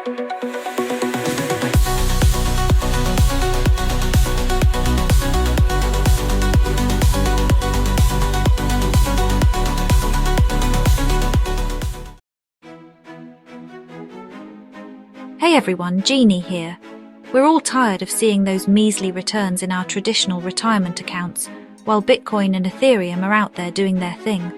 Hey everyone, Jeannie here. We're all tired of seeing those measly returns in our traditional retirement accounts, while Bitcoin and Ethereum are out there doing their thing.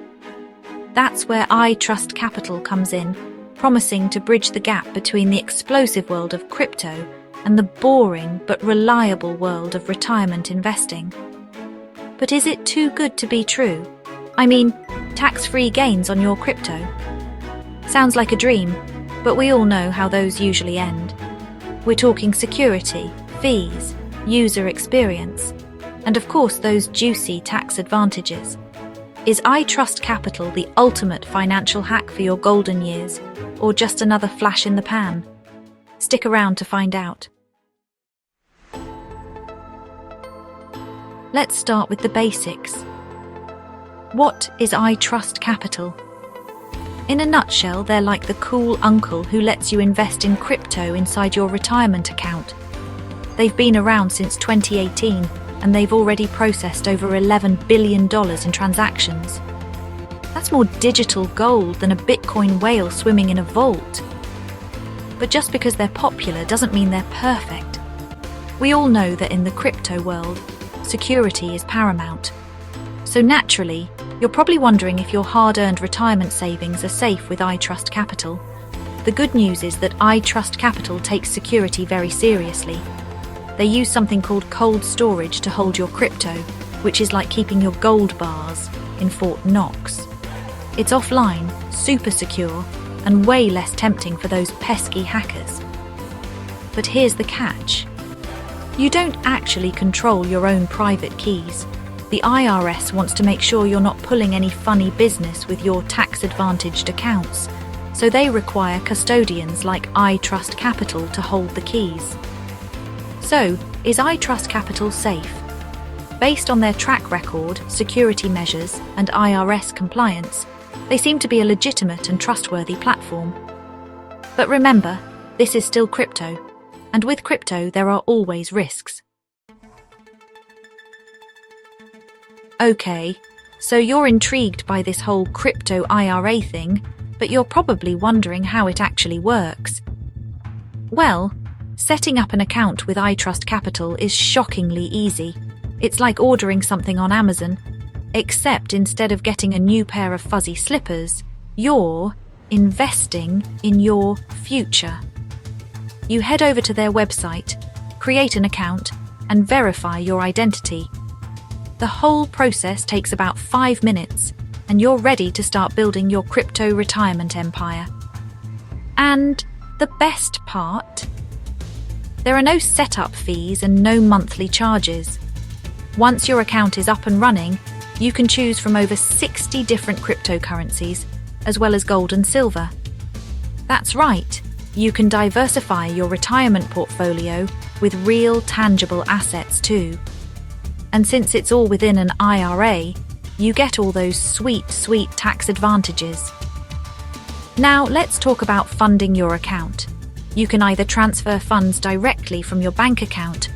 That's where iTrustCapital comes in, promising to bridge the gap between the explosive world of crypto and the boring but reliable world of retirement investing. But is it too good to be true? I mean, tax-free gains on your crypto? Sounds like a dream, but we all know how those usually end. We're talking security, fees, user experience, and of course those juicy tax advantages. Is iTrustCapital the ultimate financial hack for your golden years, or just another flash in the pan? Stick around to find out. Let's start with the basics. What is iTrustCapital? In a nutshell, they're like the cool uncle who lets you invest in crypto inside your retirement account. They've been around since 2018, and they've already processed over $11 billion in transactions. That's more digital gold than a Bitcoin whale swimming in a vault. But just because they're popular doesn't mean they're perfect. We all know that in the crypto world, security is paramount. So naturally, you're probably wondering if your hard-earned retirement savings are safe with iTrustCapital. The good news is that iTrustCapital takes security very seriously. They use something called cold storage to hold your crypto, which is like keeping your gold bars in Fort Knox. It's offline, super secure, and way less tempting for those pesky hackers. But here's the catch. You don't actually control your own private keys. The IRS wants to make sure you're not pulling any funny business with your tax-advantaged accounts, so they require custodians like iTrustCapital to hold the keys. So, is iTrustCapital safe? Based on their track record, security measures, and IRS compliance, they seem to be a legitimate and trustworthy platform. But remember, this is still crypto, and with crypto there are always risks. Okay, so you're intrigued by this whole crypto IRA thing, but you're probably wondering how it actually works. Well, setting up an account with iTrustCapital is shockingly easy. It's like ordering something on Amazon, except instead of getting a new pair of fuzzy slippers, you're investing in your future. You head over to their website, create an account, and verify your identity. The whole process takes about 5 minutes, and you're ready to start building your crypto retirement empire. And the best part? There are no setup fees and no monthly charges. Once your account is up and running, you can choose from over 60 different cryptocurrencies, as well as gold and silver. That's right, you can diversify your retirement portfolio with real tangible assets too. And since it's all within an IRA, you get all those sweet tax advantages. Now let's talk about funding your account. You can either transfer funds directly from your bank account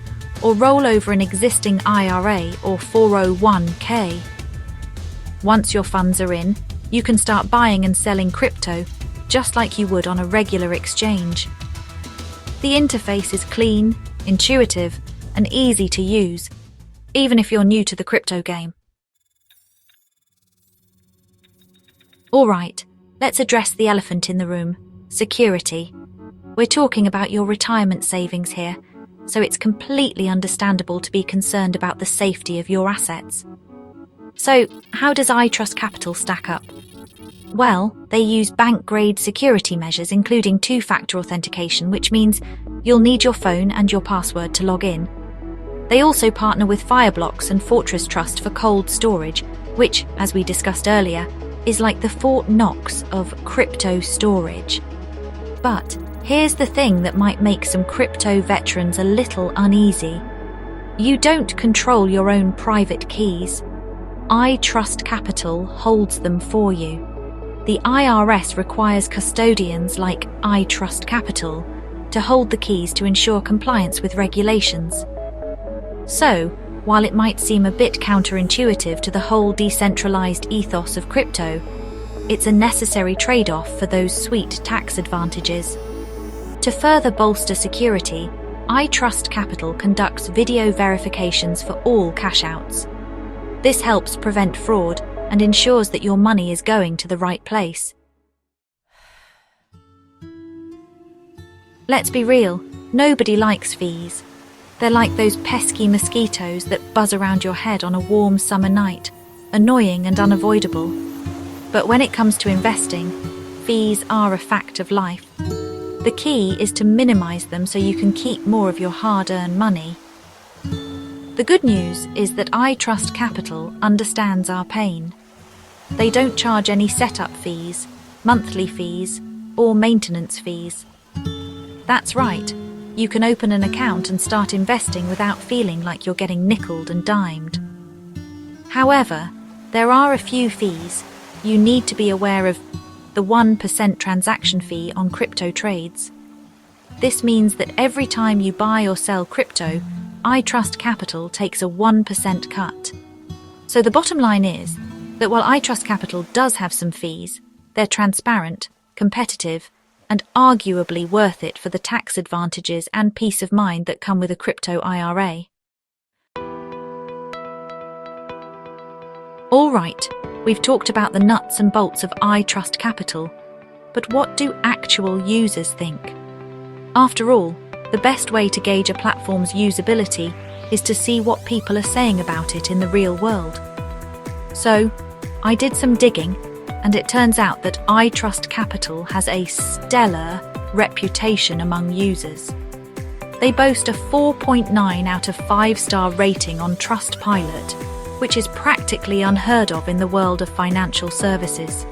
or roll over an existing IRA or 401k. Once your funds are in, you can start buying and selling crypto just like you would on a regular exchange. The interface is clean, intuitive, and easy to use, even if you're new to the crypto game. Alright, let's address the elephant in the room, security. We're talking about your retirement savings here, so it's completely understandable to be concerned about the safety of your assets. So, how does iTrustCapital stack up? Well, they use bank-grade security measures including two-factor authentication, which means you'll need your phone and your password to log in. They also partner with Fireblocks and Fortress Trust for cold storage, which, as we discussed earlier, is like the Fort Knox of crypto storage. But here's the thing that might make some crypto veterans a little uneasy. You don't control your own private keys. iTrustCapital holds them for you. The IRS requires custodians like iTrustCapital to hold the keys to ensure compliance with regulations. So, while it might seem a bit counterintuitive to the whole decentralized ethos of crypto, it's a necessary trade-off for those sweet tax advantages. To further bolster security, iTrustCapital conducts video verifications for all cash-outs. This helps prevent fraud and ensures that your money is going to the right place. Let's be real, nobody likes fees. They're like those pesky mosquitoes that buzz around your head on a warm summer night, annoying and unavoidable. But when it comes to investing, fees are a fact of life. The key is to minimize them so you can keep more of your hard-earned money. The good news is that iTrustCapital understands our pain. They don't charge any setup fees, monthly fees, or maintenance fees. That's right, you can open an account and start investing without feeling like you're getting nickeled and dimed. However, there are a few fees. You need to be aware of the 1% transaction fee on crypto trades. This means that every time you buy or sell crypto, iTrustCapital takes a 1% cut. So the bottom line is that while iTrustCapital does have some fees, they're transparent, competitive, and arguably worth it for the tax advantages and peace of mind that come with a crypto IRA. All right, we've talked about the nuts and bolts of iTrustCapital, but what do actual users think? After all, the best way to gauge a platform's usability is to see what people are saying about it in the real world. So, I did some digging, and it turns out that iTrustCapital has a stellar reputation among users. They boast a 4.9 out of 5-star rating on Trustpilot, which is practically unheard of in the world of financial services.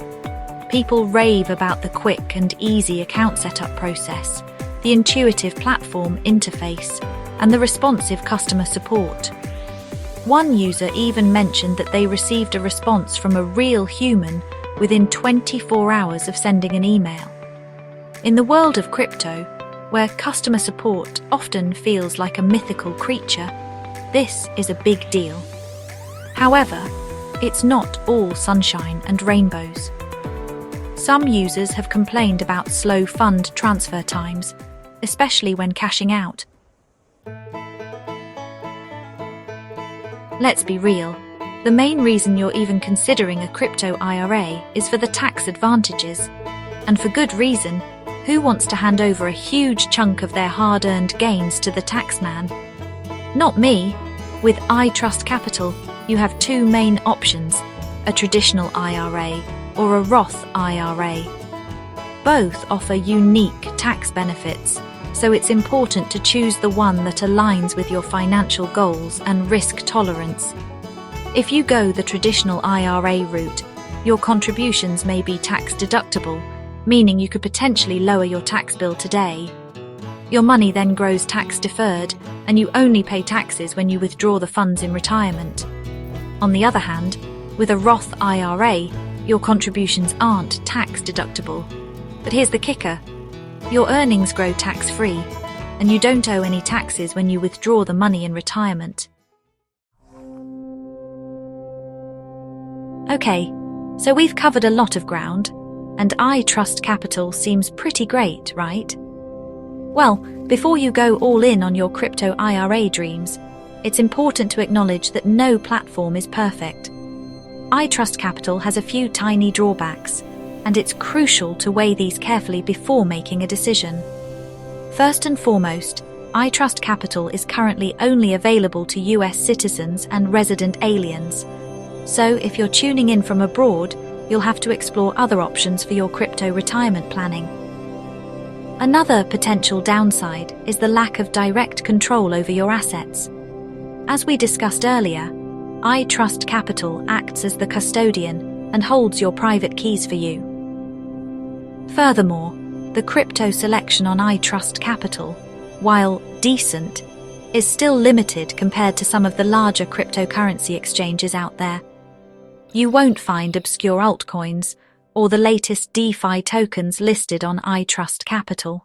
People rave about the quick and easy account setup process, the intuitive platform interface, and the responsive customer support. One user even mentioned that they received a response from a real human within 24 hours of sending an email. In the world of crypto, where customer support often feels like a mythical creature, this is a big deal. However, it's not all sunshine and rainbows. Some users have complained about slow fund transfer times, especially when cashing out. Let's be real. The main reason you're even considering a crypto IRA is for the tax advantages. And for good reason. Who wants to hand over a huge chunk of their hard-earned gains to the taxman? Not me. With iTrustCapital, you have two main options, a traditional IRA or a Roth IRA. Both offer unique tax benefits, so it's important to choose the one that aligns with your financial goals and risk tolerance. If you go the traditional IRA route, your contributions may be tax deductible, meaning you could potentially lower your tax bill today. Your money then grows tax deferred, and you only pay taxes when you withdraw the funds in retirement. On the other hand, with a Roth IRA, your contributions aren't tax deductible. But here's the kicker. Your earnings grow tax-free, and you don't owe any taxes when you withdraw the money in retirement. Okay, so we've covered a lot of ground, and iTrustCapital seems pretty great, right? Well, before you go all in on your crypto IRA dreams, it's important to acknowledge that no platform is perfect. iTrustCapital has a few tiny drawbacks, and it's crucial to weigh these carefully before making a decision. First and foremost, iTrustCapital is currently only available to US citizens and resident aliens. So if you're tuning in from abroad, you'll have to explore other options for your crypto retirement planning. Another potential downside is the lack of direct control over your assets. As we discussed earlier, iTrustCapital acts as the custodian and holds your private keys for you. Furthermore, the crypto selection on iTrustCapital, while decent, is still limited compared to some of the larger cryptocurrency exchanges out there. You won't find obscure altcoins or the latest DeFi tokens listed on iTrustCapital.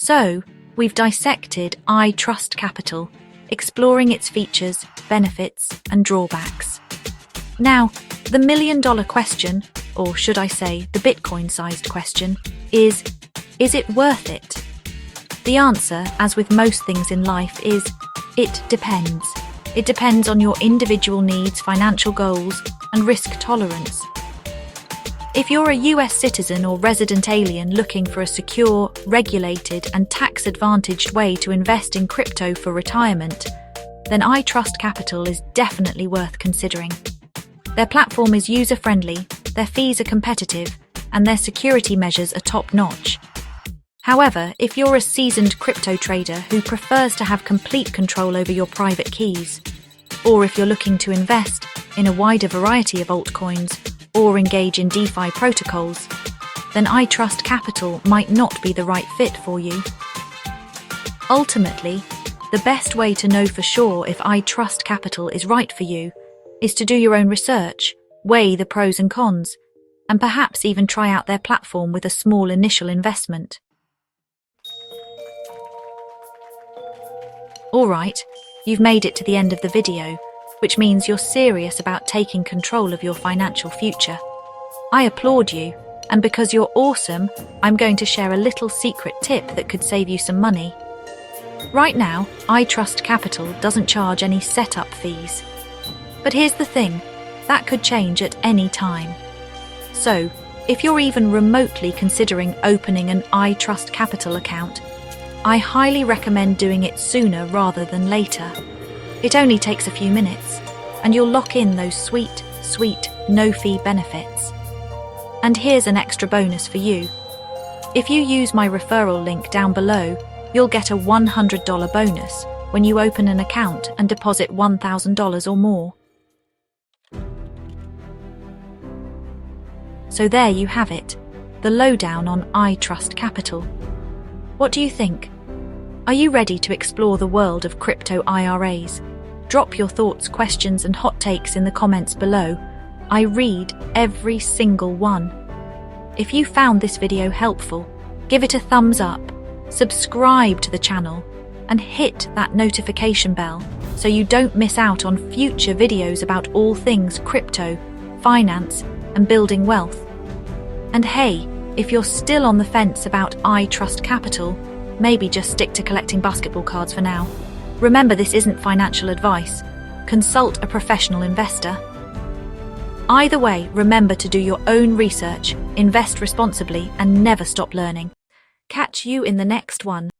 So, we've dissected iTrustCapital, exploring its features, benefits, and drawbacks. Now, the million-dollar question, or should I say the Bitcoin-sized question, is it worth it? The answer, as with most things in life, is it depends. It depends on your individual needs, financial goals, and risk tolerance. If you're a US citizen or resident alien looking for a secure, regulated, and tax-advantaged way to invest in crypto for retirement, then iTrustCapital is definitely worth considering. Their platform is user-friendly, their fees are competitive, and their security measures are top-notch. However, if you're a seasoned crypto trader who prefers to have complete control over your private keys, or if you're looking to invest in a wider variety of altcoins or engage in DeFi protocols, then iTrustCapital might not be the right fit for you. Ultimately, the best way to know for sure if iTrustCapital is right for you is to do your own research, weigh the pros and cons, and perhaps even try out their platform with a small initial investment. Alright, you've made it to the end of the video, which means you're serious about taking control of your financial future. I applaud you, and because you're awesome, I'm going to share a little secret tip that could save you some money. Right now, iTrustCapital doesn't charge any setup fees. But here's the thing, that could change at any time. So, if you're even remotely considering opening an iTrustCapital account, I highly recommend doing it sooner rather than later. It only takes a few minutes, and you'll lock in those sweet, no-fee benefits. And here's an extra bonus for you. If you use my referral link down below, you'll get a $100 bonus when you open an account and deposit $1,000 or more. So there you have it, the lowdown on iTrustCapital. What do you think? Are you ready to explore the world of crypto IRAs? Drop your thoughts, questions, and hot takes in the comments below. I read every single one. If you found this video helpful, give it a thumbs up, subscribe to the channel, and hit that notification bell so you don't miss out on future videos about all things crypto, finance, and building wealth. And hey, if you're still on the fence about iTrustCapital, maybe just stick to collecting basketball cards for now. Remember, this isn't financial advice. Consult a professional investor. Either way, remember to do your own research, invest responsibly, and never stop learning. Catch you in the next one.